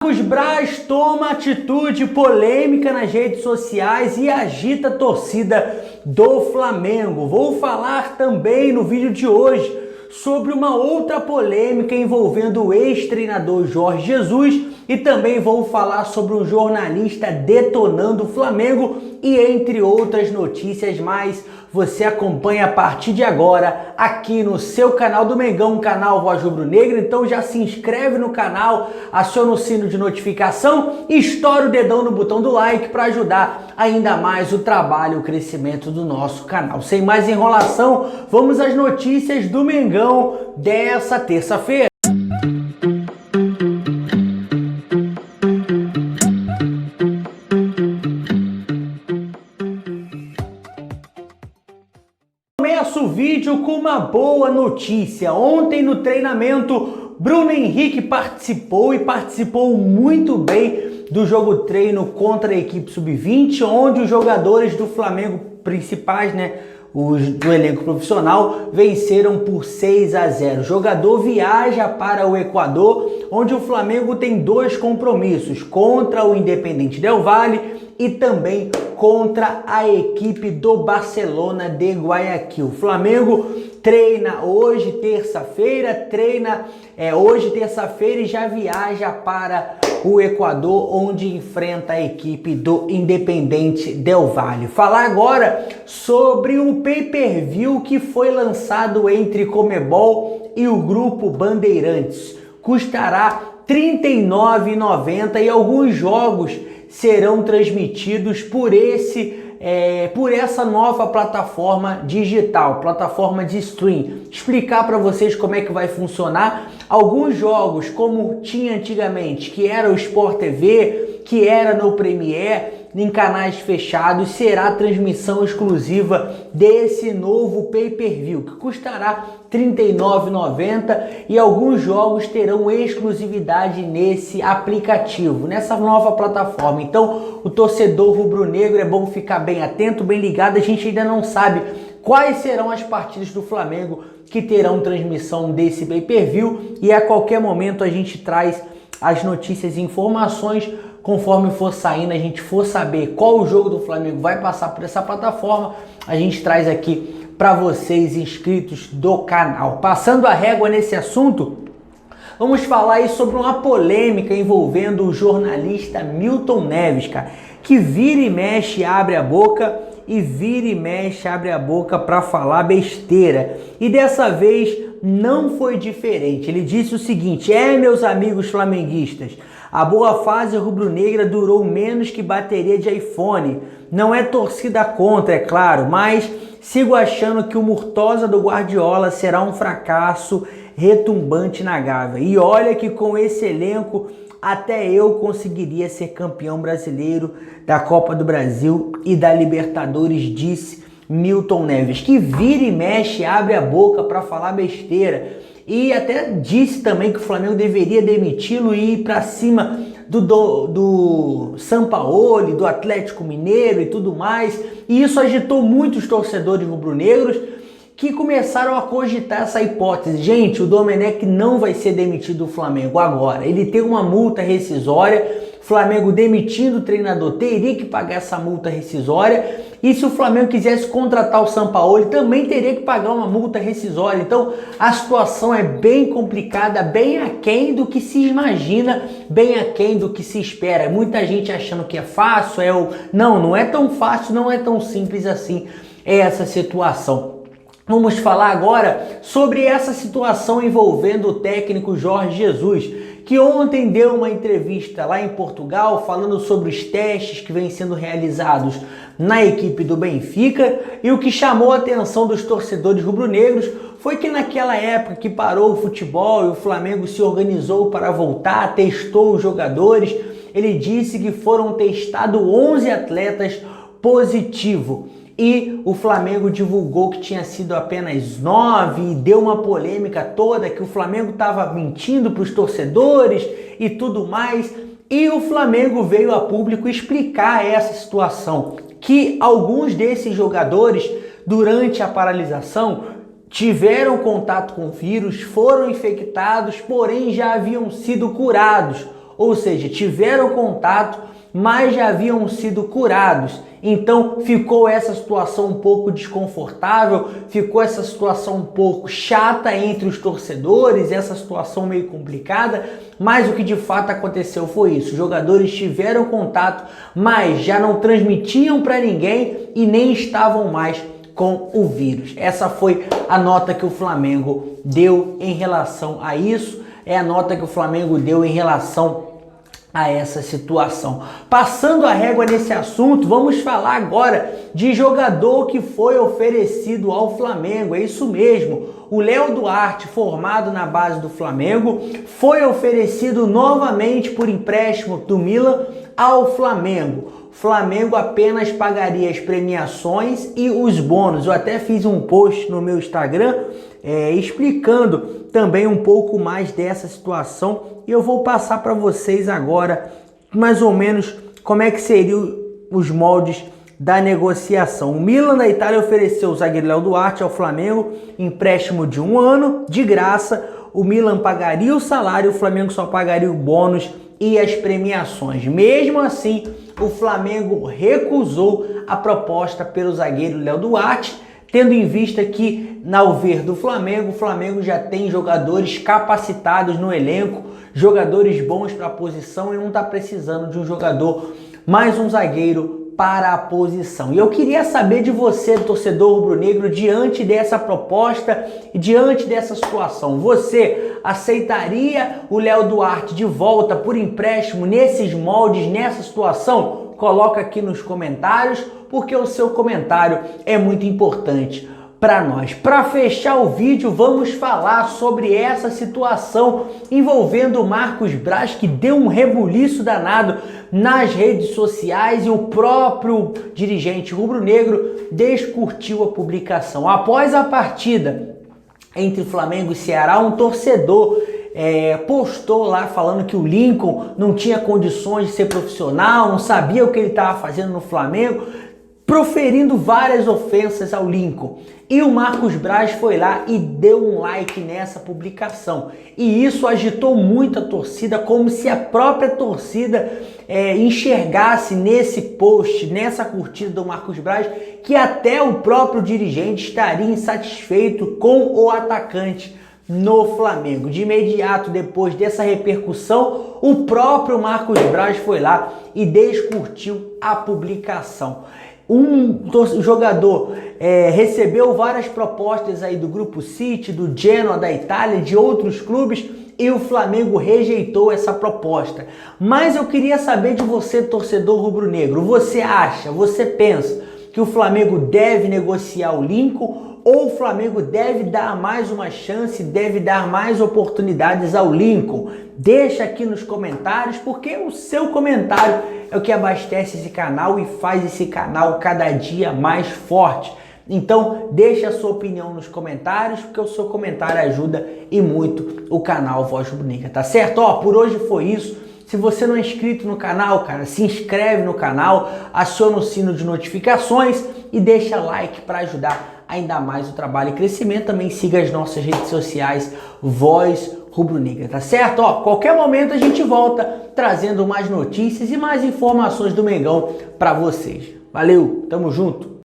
Marcos Braz toma atitude polêmica nas redes sociais e agita a torcida do Flamengo. Vou falar também no vídeo de hoje sobre uma outra polêmica envolvendo o ex-treinador Jorge Jesus e também vou falar sobre um jornalista detonando o Flamengo e entre outras notícias mais. Você acompanha a partir de agora aqui no seu canal do Mengão, canal Voz Rubro Negra. Então já se inscreve no canal, aciona o sino de notificação e estoura o dedão no botão do like para ajudar ainda mais o trabalho e o crescimento do nosso canal. Sem mais enrolação, vamos às notícias do Mengão dessa terça-feira. Começo o vídeo com uma boa notícia. Ontem no treinamento, Bruno Henrique participou muito bem do jogo treino contra a equipe sub-20, onde os jogadores do Flamengo principais, os do elenco profissional, venceram por 6-0. O jogador viaja para o Equador, onde o Flamengo tem dois compromissos, contra o Independiente Del Valle e também contra a equipe do Barcelona de Guayaquil. O Flamengo treina hoje, terça-feira, e já viaja para o Equador, onde enfrenta a equipe do Independiente Del Valle. Falar agora sobre o pay-per-view que foi lançado entre Conmebol e o Grupo Bandeirantes. Custará R$ 39,90 e alguns jogos serão transmitidos por essa nova plataforma digital, plataforma de stream. Explicar para vocês como é que vai funcionar. Alguns jogos, como tinha antigamente, que era o Sport TV, que era no Premiere, em canais fechados, será transmissão exclusiva desse novo pay-per-view, que custará R$ 39,90 e alguns jogos terão exclusividade nesse aplicativo, nessa nova plataforma. Então, o torcedor rubro-negro é bom ficar bem atento, bem ligado. A gente ainda não sabe quais serão as partidas do Flamengo que terão transmissão desse pay-per-view e a qualquer momento a gente traz as notícias e informações. Conforme for saindo, a gente for saber qual o jogo do Flamengo vai passar por essa plataforma, a gente traz aqui para vocês inscritos do canal. Passando a régua nesse assunto, vamos falar aí sobre uma polêmica envolvendo o jornalista Milton Neves, cara, que vira e mexe abre a boca para falar besteira. E dessa vez não foi diferente. Ele disse o seguinte: meus amigos flamenguistas, a boa fase rubro-negra durou menos que bateria de iPhone. Não é torcida contra, é claro, mas sigo achando que o Murtosa do Guardiola será um fracasso retumbante na Gávea. E olha que com esse elenco até eu conseguiria ser campeão brasileiro da Copa do Brasil e da Libertadores, disse Milton Neves, que vira e mexe, abre a boca para falar besteira. E até disse também que o Flamengo deveria demiti-lo e ir para cima do Sampaoli, do Atlético Mineiro e tudo mais. E isso agitou muitos torcedores rubro-negros que começaram a cogitar essa hipótese. Gente, o Domenech não vai ser demitido do Flamengo agora. Ele tem uma multa rescisória. O Flamengo demitindo o treinador teria que pagar essa multa rescisória. E se o Flamengo quisesse contratar o Sampaoli, também teria que pagar uma multa rescisória. Então a situação é bem complicada, bem aquém do que se imagina, bem aquém do que se espera. Muita gente achando que é fácil, não é tão fácil, não é tão simples assim essa situação. Vamos falar agora sobre essa situação envolvendo o técnico Jorge Jesus, que ontem deu uma entrevista lá em Portugal falando sobre os testes que vêm sendo realizados na equipe do Benfica, e o que chamou a atenção dos torcedores rubro-negros foi que naquela época que parou o futebol e o Flamengo se organizou para voltar, testou os jogadores, ele disse que foram testados 11 atletas positivos. E o Flamengo divulgou que tinha sido apenas 9 e deu uma polêmica toda que o Flamengo estava mentindo para os torcedores e tudo mais. E o Flamengo veio a público explicar essa situação, que alguns desses jogadores, durante a paralisação, tiveram contato com o vírus, foram infectados, porém já haviam sido curados. ou seja, tiveram contato, mas já haviam sido curados. Então ficou essa situação um pouco desconfortável, ficou essa situação um pouco chata entre os torcedores, essa situação meio complicada, mas o que de fato aconteceu foi isso. Os jogadores tiveram contato, mas já não transmitiam para ninguém e nem estavam mais com o vírus. Essa foi a nota que o Flamengo deu em relação a isso, é a nota que o Flamengo deu em relação a essa situação. Passando a régua nesse assunto, vamos falar agora de jogador que foi oferecido ao Flamengo. É isso mesmo, o Léo Duarte, formado na base do Flamengo, foi oferecido novamente por empréstimo do Milan ao Flamengo. O Flamengo apenas pagaria as premiações e os bônus. Eu até fiz um post no meu Instagram explicando também um pouco mais dessa situação e eu vou passar para vocês agora mais ou menos como é que seriam os moldes da negociação. O Milan da Itália ofereceu o zagueiro Léo Duarte ao Flamengo, empréstimo de 1 ano, de graça. O Milan pagaria o salário, o Flamengo só pagaria o bônus e as premiações. Mesmo assim, o Flamengo recusou a proposta pelo zagueiro Léo Duarte, tendo em vista que, ao ver do Flamengo, o Flamengo já tem jogadores capacitados no elenco, jogadores bons para a posição e não está precisando de um jogador, mais um zagueiro para a posição. E eu queria saber de você, torcedor rubro-negro, diante dessa proposta e diante dessa situação, você aceitaria o Léo Duarte de volta por empréstimo nesses moldes, nessa situação? Coloca aqui nos comentários, porque o seu comentário é muito importante para nós. Para fechar o vídeo, vamos falar sobre essa situação envolvendo o Marcos Braz, que deu um rebuliço danado nas redes sociais e o próprio dirigente rubro-negro descurtiu a publicação. Após a partida entre Flamengo e Ceará, um torcedor postou lá falando que o Lincoln não tinha condições de ser profissional, não sabia o que ele estava fazendo no Flamengo, proferindo várias ofensas ao Lincoln. E o Marcos Braz foi lá e deu um like nessa publicação. E isso agitou muito a torcida, como se a própria torcida enxergasse nesse post, nessa curtida do Marcos Braz, que até o próprio dirigente estaria insatisfeito com o atacante no Flamengo. De imediato, depois dessa repercussão, o próprio Marcos Braz foi lá e descurtiu a publicação. Um jogador recebeu várias propostas aí do Grupo City, do Genoa da Itália, de outros clubes, e o Flamengo rejeitou essa proposta. Mas eu queria saber de você, torcedor rubro-negro, você pensa que o Flamengo deve negociar o Lincoln ou o Flamengo deve dar mais uma chance, deve dar mais oportunidades ao Lincoln? Deixa aqui nos comentários, porque o seu comentário é o que abastece esse canal e faz esse canal cada dia mais forte. Então deixa a sua opinião nos comentários, porque o seu comentário ajuda e muito o canal Voz Rubro-Negra, tá certo? Por hoje foi isso. Se você não é inscrito no canal, cara, se inscreve no canal, aciona o sino de notificações e deixa like para ajudar ainda mais o trabalho e crescimento. Também siga as nossas redes sociais Voz Rubro-Negra, tá certo? Qualquer momento a gente volta trazendo mais notícias e mais informações do Mengão para vocês. Valeu, tamo junto!